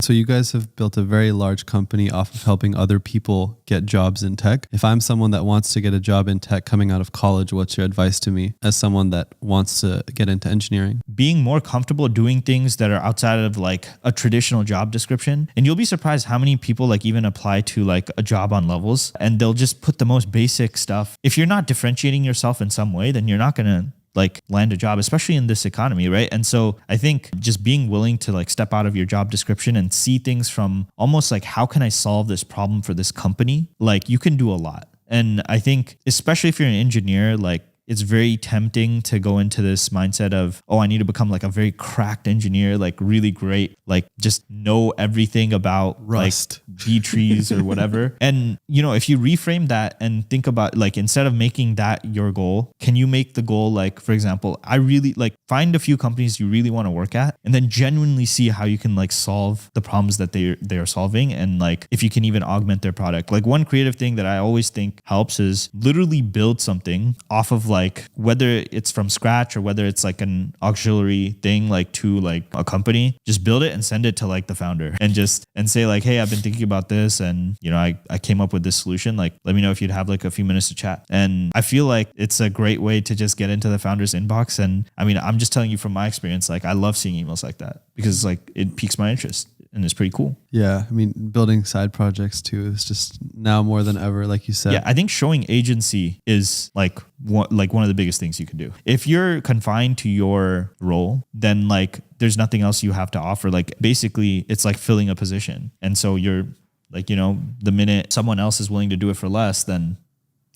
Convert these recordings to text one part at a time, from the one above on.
So you guys have built a very large company off of helping other people get jobs in tech. If I'm someone that wants to get a job in tech coming out of college, what's your advice to me as someone that wants to get into engineering? Being more comfortable doing things that are outside of like a traditional job description. And you'll be surprised how many people like even apply to like a job on Levels and they'll just put the most basic stuff. If you're not differentiating yourself in some way, then you're not going to like land a job, especially in this economy, right? And so I think just being willing to like step out of your job description and see things from almost like, how can I solve this problem for this company? Like you can do a lot. And I think, especially if you're an engineer, like it's very tempting to go into this mindset of, oh, I need to become like a very cracked engineer, like really great, like just know everything about Rust, like B trees or whatever. And, you know, if you reframe that and think about like, instead of making that your goal, can you make the goal like, for example, I really like find a few companies you really want to work at and then genuinely see how you can like solve the problems that they are solving. And like, if you can even augment their product. Like one creative thing that I always think helps is literally build something off of like, whether it's from scratch or whether it's like an auxiliary thing, like to like a company, just build it and send it to like the founder and say like, hey, I've been thinking about this and, you know, I came up with this solution. Like, let me know if you'd have like a few minutes to chat. And I feel like it's a great way to just get into the founder's inbox. And I mean, I'm just telling you from my experience, like I love seeing emails like that because like it piques my interest. And it's pretty cool. Yeah. I mean, building side projects too is just now more than ever, like you said. Yeah, I think showing agency is like one of the biggest things you can do. If you're confined to your role, then like there's nothing else you have to offer. Like basically it's like filling a position. And so you're like, you know, the minute someone else is willing to do it for less, then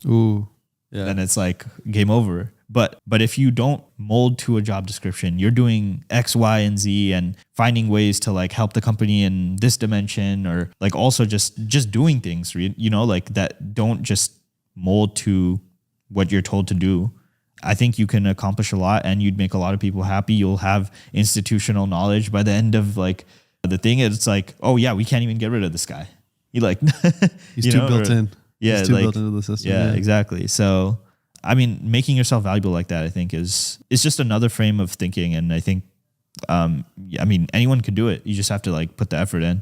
then it's like game over. But if you don't mold to a job description, you're doing X, Y, and Z and finding ways to like help the company in this dimension or like also just doing things, you know, like that don't just mold to what you're told to do. I think you can accomplish a lot and you'd make a lot of people happy. You'll have institutional knowledge by the end of like the thing. It's like, oh yeah, we can't even get rid of this guy. He like, he's too built in. Yeah. He's too like, built into the system. Yeah, exactly. So, I mean, making yourself valuable like that, I think is just another frame of thinking. And I think, I mean, anyone could do it. You just have to like put the effort in.